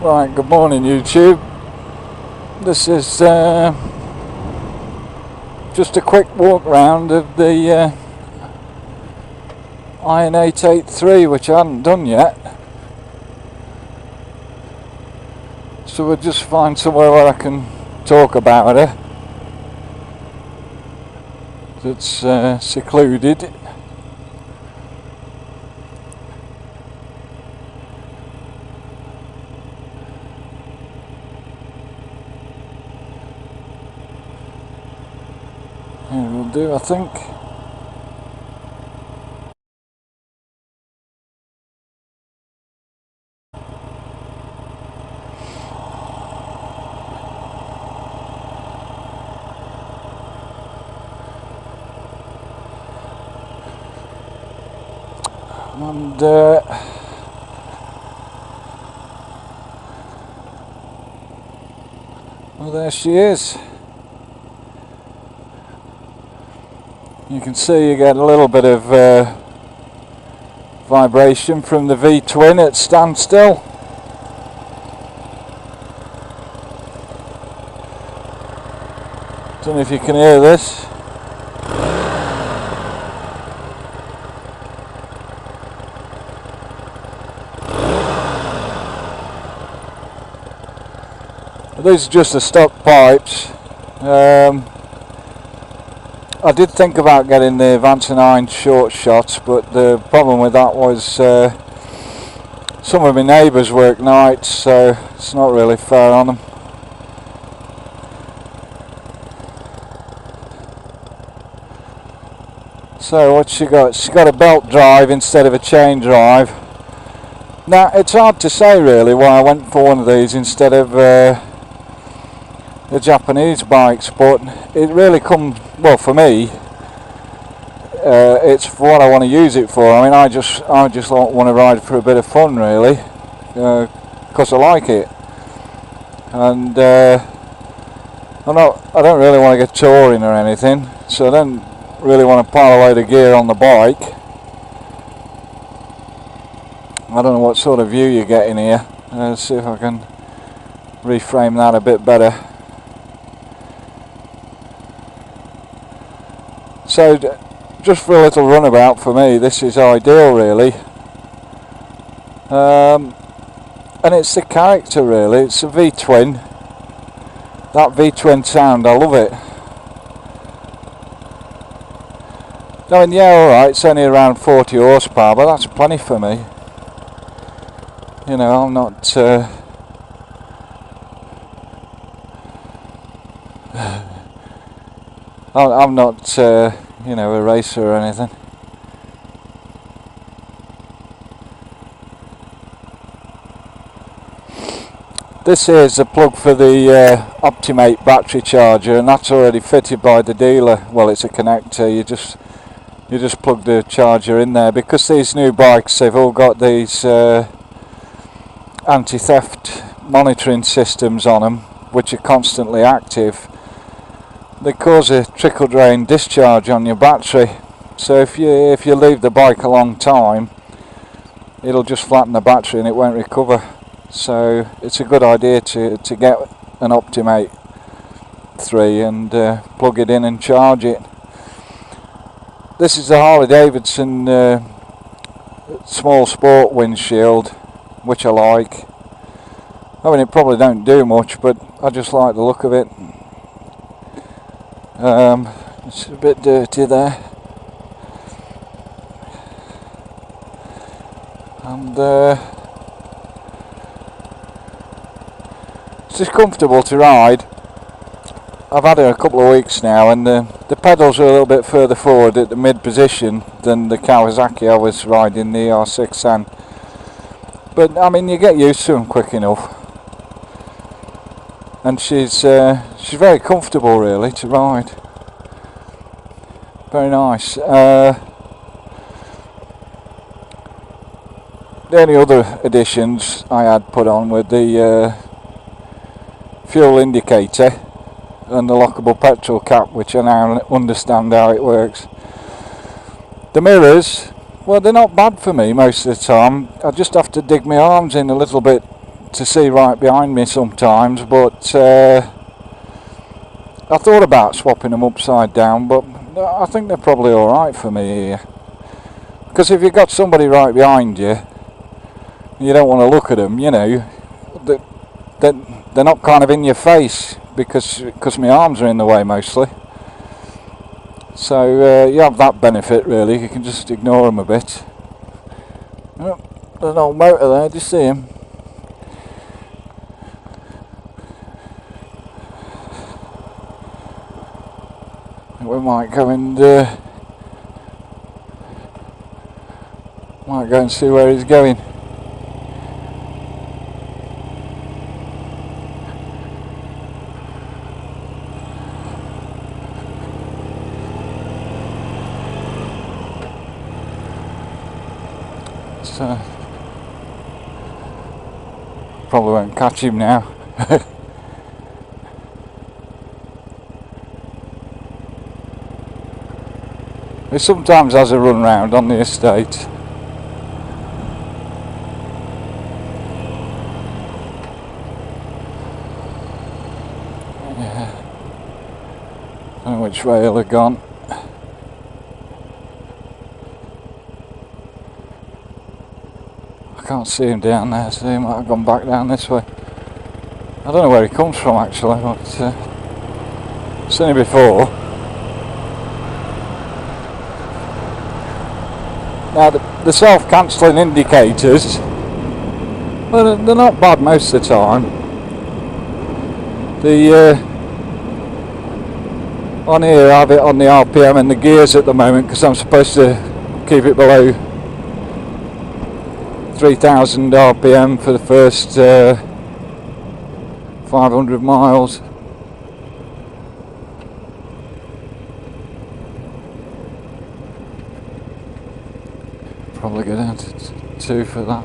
Right, good morning YouTube. This is just a quick walk round of the Iron 883, which I hadn't done yet. So we'll just find somewhere where I can talk about it that's secluded. It will do, I think. And well, there she is. You can see you get a little bit of vibration from the V-twin at standstill. Don't know if you can hear this. These are just the stock pipes. I did think about getting the Advancing Iron short shots, but the problem with that was some of my neighbours work nights, so it's not really fair on them. So what's she got? She's got a belt drive instead of a chain drive. Now it's hard to say really why I went for one of these instead of the Japanese bikes, but it really comes, well, for me, it's for what I want to use it for. I mean, I just want to ride for a bit of fun, really, because I like it, and I don't really want to get touring or anything, so I don't really want to pile a load of gear on the bike. I don't know what sort of view you're getting here. Let's see if I can reframe that a bit better. So just for a little runabout, for me this is ideal really, and it's the character really. It's a V-twin, that V-twin sound, I love it. I mean, yeah, alright, it's only around 40 horsepower, but that's plenty for me. You know, I'm not I'm not you know, a racer or anything. This is a plug for the Optimate battery charger, and that's already fitted by the dealer. Well, it's a connector. You just plug the charger in there, because these new bikes, they've all got these anti-theft monitoring systems on them, which are constantly active. They cause a trickle drain discharge on your battery, so if you leave the bike a long time, it'll just flatten the battery and it won't recover. So it's a good idea to get an Optimate 3 and plug it in and charge it. This is the Harley Davidson small sport windshield, which I like. I mean, it probably don't do much, but I just like the look of it. It's a bit dirty there, and it's just comfortable to ride. I've had it a couple of weeks now, and the pedals are a little bit further forward at the mid position than the Kawasaki I was riding, the R6N, but I mean, you get used to them quick enough. And she's very comfortable really to ride. Very nice. The only other additions I had put on were the fuel indicator and the lockable petrol cap, which I now understand how it works. The mirrors, well, they're not bad for me most of the time. I just have to dig my arms in a little bit to see right behind me sometimes, but I thought about swapping them upside down, but I think they're probably alright for me here. Because if you've got somebody right behind you, you don't want to look at them, you know, they're not kind of in your face, because my arms are in the way mostly. So you have that benefit really, you can just ignore them a bit. Oh, there's an old motor there, do you see him? We might go and see where he's going. So probably won't catch him now. He sometimes has a run round on the estate. Yeah. I don't know which way he'll have gone. I can't see him down there, so he might have gone back down this way. I don't know where he comes from actually, but seen him before. Now the self-cancelling indicators, well, they're not bad most of the time. On here I have it on the RPM and the gears at the moment because I'm supposed to keep it below 3000 RPM for the first 500 miles. Probably go down to 2 for that.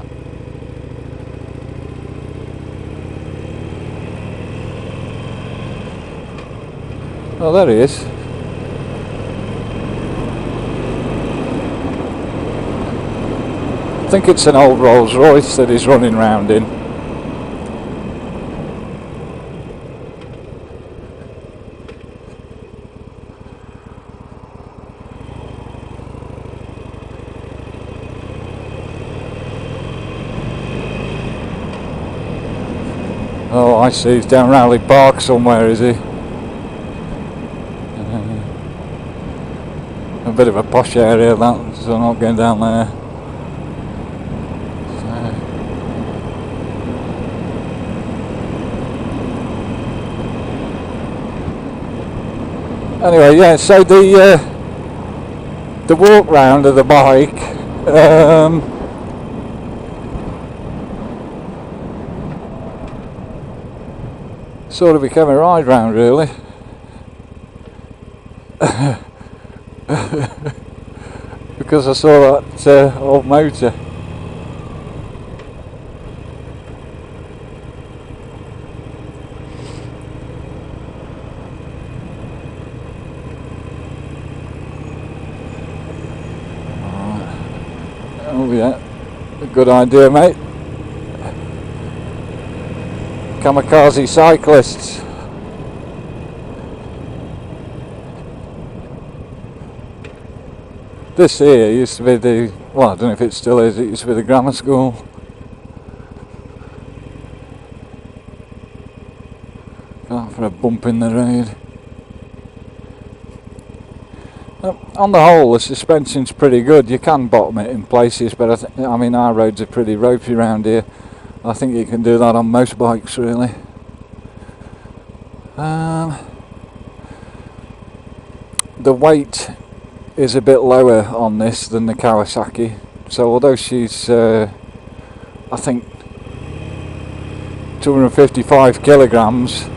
Oh, there he is. I think it's an old Rolls Royce that he's running round in. Oh, I see, he's down Rowley Park somewhere, is he? A bit of a posh area that, so I'm not going down there. So. Anyway, yeah, so the walk round of the bike, sort of became a ride round really. Because I saw that old motor. Oh yeah, a good idea, mate. Kamikaze cyclists. This here used to be the, well, I don't know if it still is, it used to be the grammar school. Got for a bump in the road. On the whole, the suspension's pretty good. You can bottom it in places, but I mean, our roads are pretty ropey around here. I think you can do that on most bikes, really. The weight is a bit lower on this than the Kawasaki, so although she's I think 255 kilograms,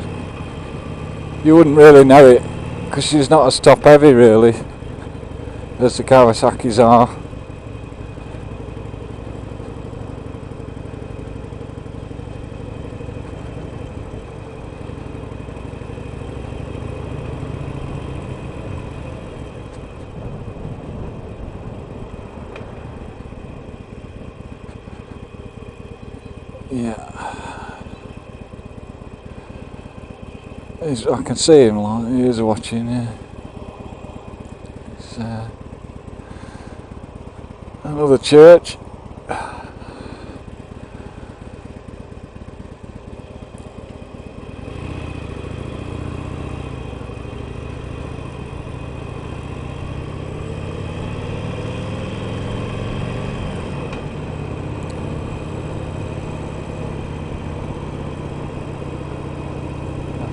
you wouldn't really know it because she's not as top heavy really as the Kawasaki's are. Yeah. I can see him, like, he is watching, yeah. It's another church.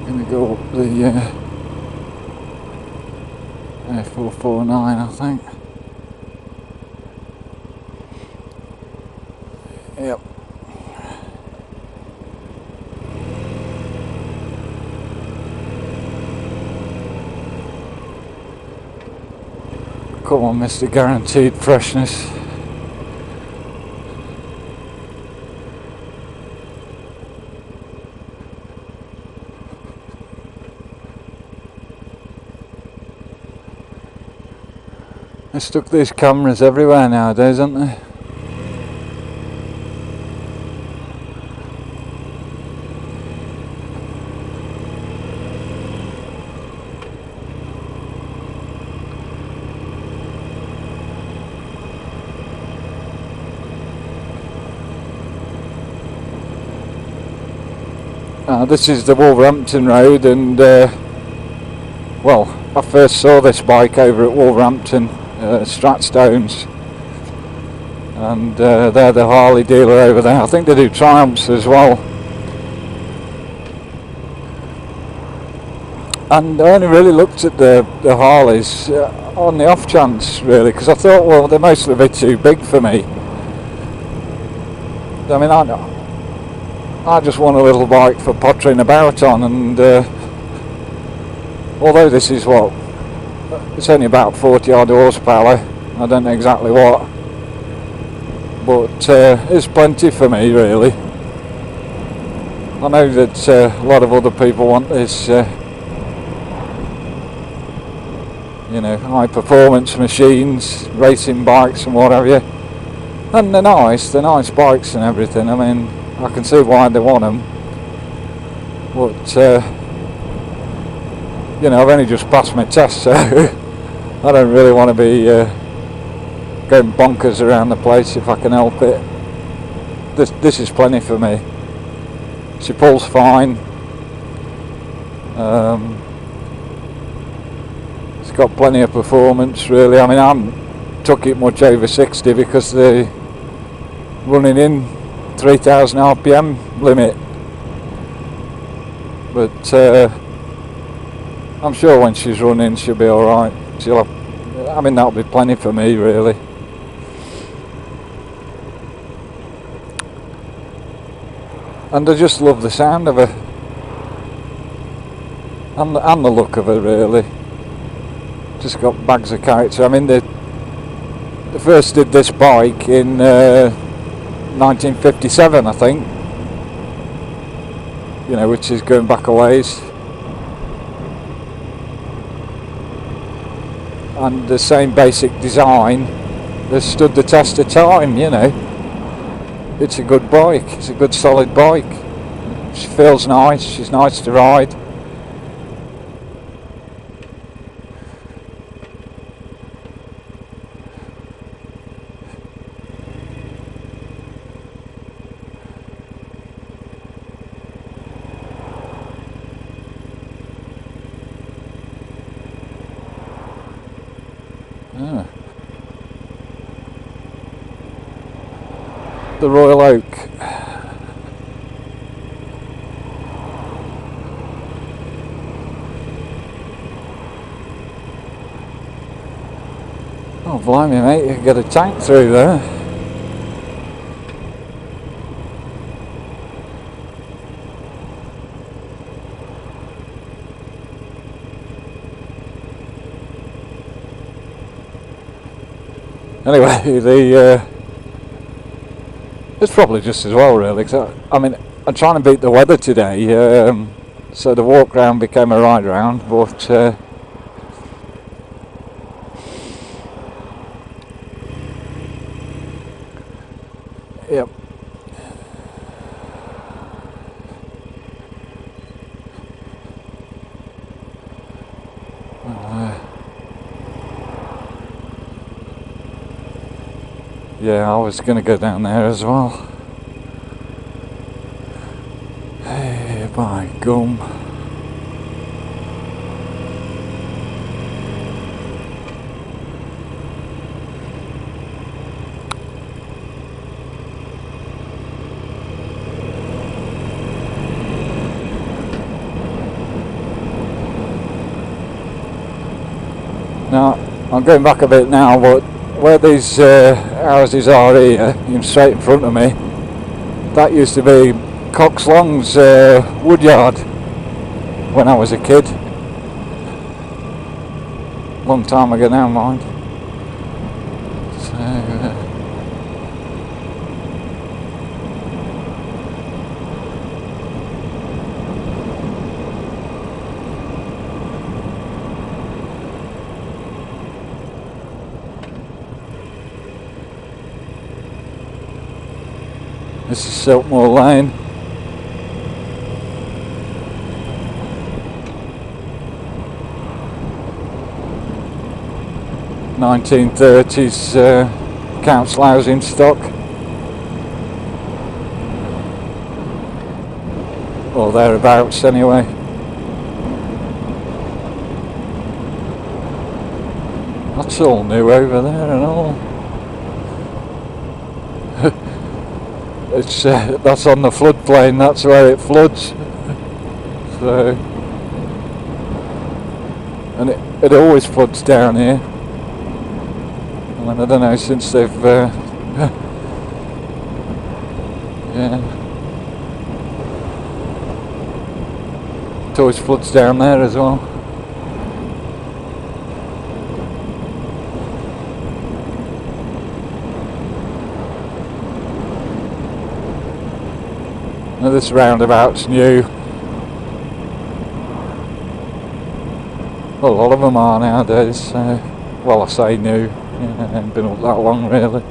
Gonna go up the A449, I think. Yep. Come on, Mr. Guaranteed Freshness. They stuck these cameras everywhere nowadays, aren't they? This is the Wolverhampton Road, and well, I first saw this bike over at Wolverhampton, Stratstones, and they're the Harley dealer over there. I think they do Triumphs as well. And I only really looked at the Harleys on the off chance, really, because I thought, well, they're mostly a bit too big for me. I mean, I just want a little bike for pottering about on, and although this is what, it's only about 40 odd horsepower, I don't know exactly what, but it's plenty for me, really. I know that a lot of other people want this you know, high performance machines, racing bikes and what have you, and they're nice bikes and everything. I mean, I can see why they want them, but you know, I've only just passed my test, so I don't really want to be going bonkers around the place if I can help it. This is plenty for me. She pulls fine. It's got plenty of performance, really. I mean, I haven't took it much over 60 because they're running in 3000 RPM limit, but I'm sure when she's running she'll be alright. I mean, that'll be plenty for me, really. And I just love the sound of her, and the look of her, really. Just got bags of character. I mean, they first did this bike in 1957, I think, you know, which is going back a ways, and the same basic design has stood the test of time, you know. It's a good bike, it's a good solid bike. She feels nice, she's nice to ride. The Royal Oak. Oh, blimey, mate, you can get a tank through there. Anyway, it's probably just as well, really, cause I mean, I'm trying to beat the weather today, so the walk round became a ride round, but yep. Yeah, I was going to go down there as well. Hey, by gum. Now, I'm going back a bit now, but where these houses are here, straight in front of me, that used to be Cox Long's woodyard when I was a kid. Long time ago now, mind. So, this is Siltmore Lane. (1930s) council housing stock, or thereabouts anyway. That's all new over there and all. It's that's on the floodplain. That's where it floods. So, and it always floods down here. I don't know, since they've yeah, it always floods down there as well. Now this roundabout's new. Well, a lot of them are nowadays. Well, I say new. Yeah, ain't been up that long really.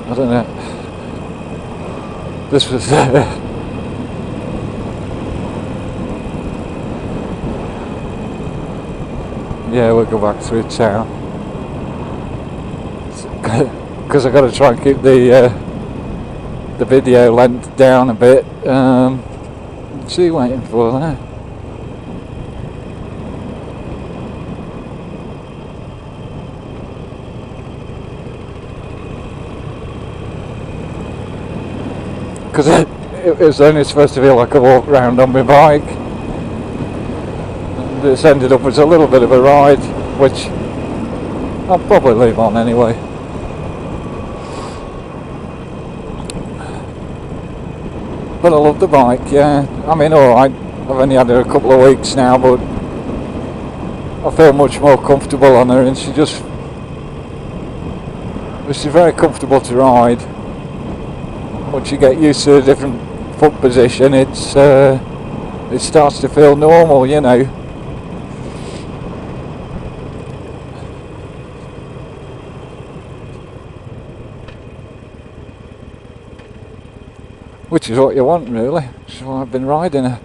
I don't know. This was yeah, we'll go back through town because I've got to try and keep the video length down a bit. What's he waiting for there? Because it was only supposed to be like a walk round on my bike, and it's ended up as a little bit of a ride, which I'll probably leave on anyway. But I love the bike, yeah. I mean, alright, I've only had her a couple of weeks now, but I feel much more comfortable on her, and she's very comfortable to ride. Once you get used to a different foot position, it starts to feel normal, you know. Which is what you want, really. Which is why I've been riding her.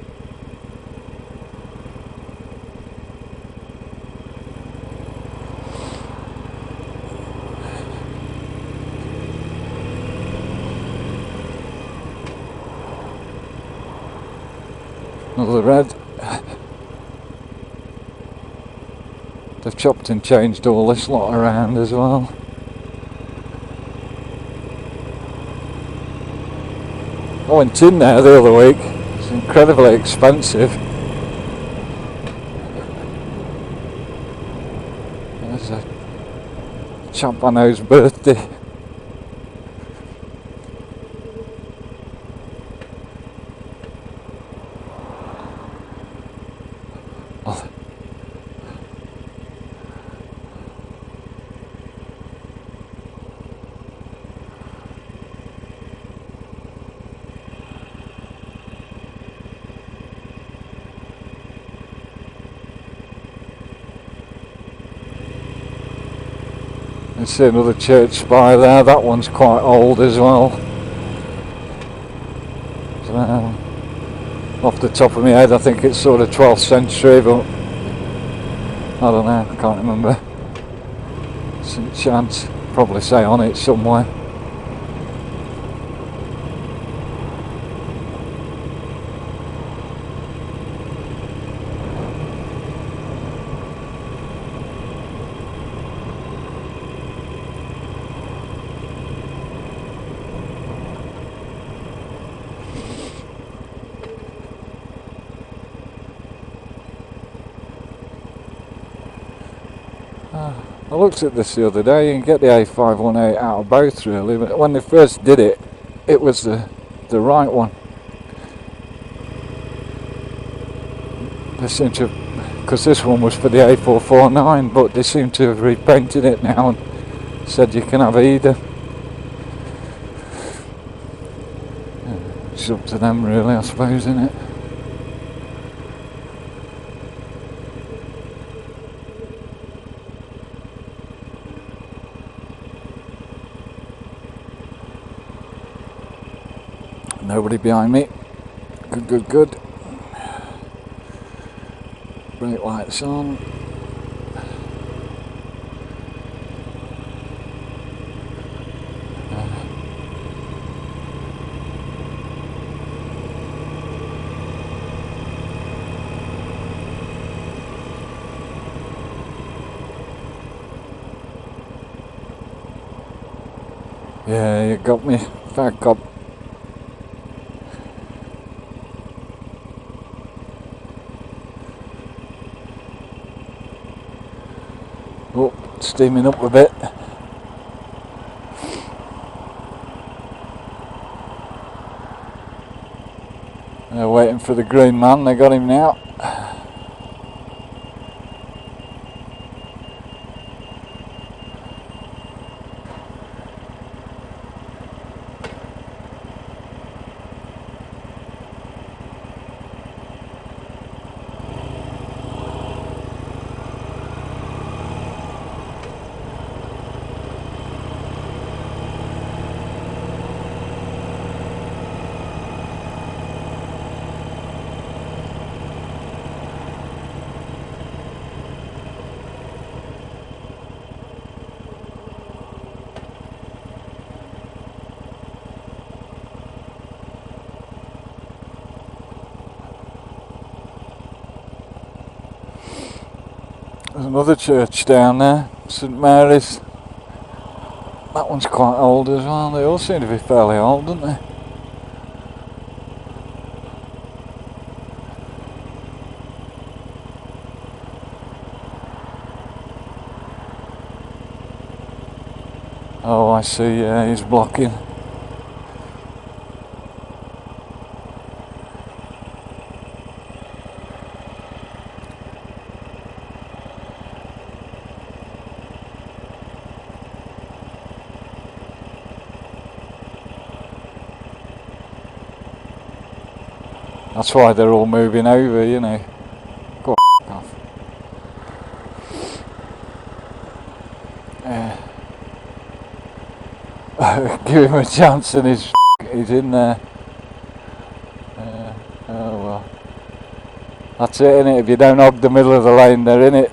Another red. They've chopped and changed all this lot around as well. I went in there the other week. It's incredibly expensive. There's a chap I know's birthday. You see another church spire there. That one's quite old as well. off the top of my head. I think it's sort of 12th century, but I don't know, I can't remember. Some chance, probably say on it somewhere. I looked at this the other day. You can get the A518 out of both really, but when they first did it, it was the right one. They seem to, because this one was for the A449, but they seem to have repainted it now and said you can have either. It's up to them really, I suppose, isn't it? Nobody behind me. Good, good, good. Brake lights on. Yeah, you got me, fat cop. Oh, steaming up a bit. They're waiting for the green man, they got him now. There's another church down there, St Mary's. That one's quite old as well. They all seem to be fairly old, don't they? Oh, I see, yeah, he's blocking. That's why they're all moving over, you know. Go off. Give him a chance and he's in there. Oh well. That's it, innit? If you don't hog the middle of the lane, they're in it.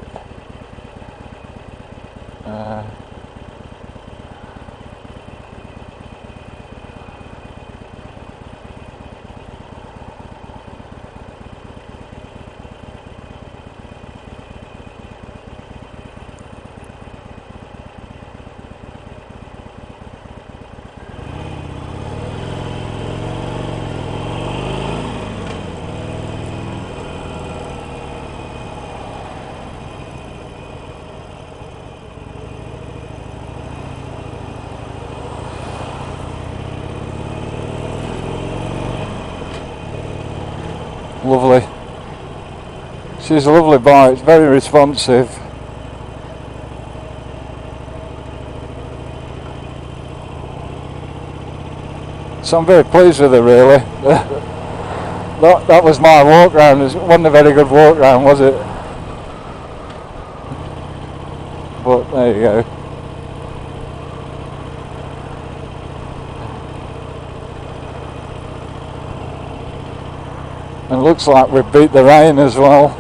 Lovely. She's a lovely bike, it's very responsive. So I'm very pleased with her really. that was my walk round. It wasn't a very good walk round, was it? But there you go. And it looks like we've beat the rain as well.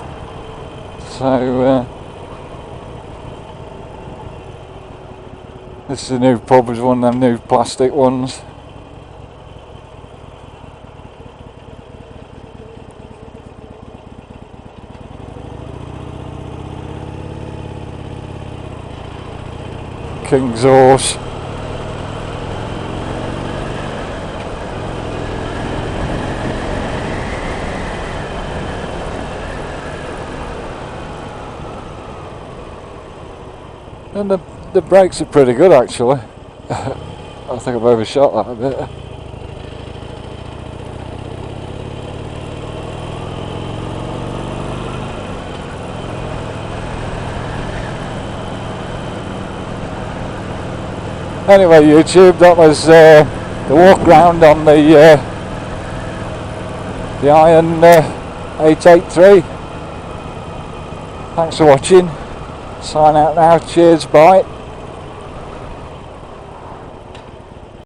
So this is a new pub, it's one of them new plastic ones. King's Horse. And the brakes are pretty good actually. I think I've overshot that a bit. Anyway, YouTube, that was the walk round on the Iron 883. Thanks for watching. Sign out now. Cheers, bye.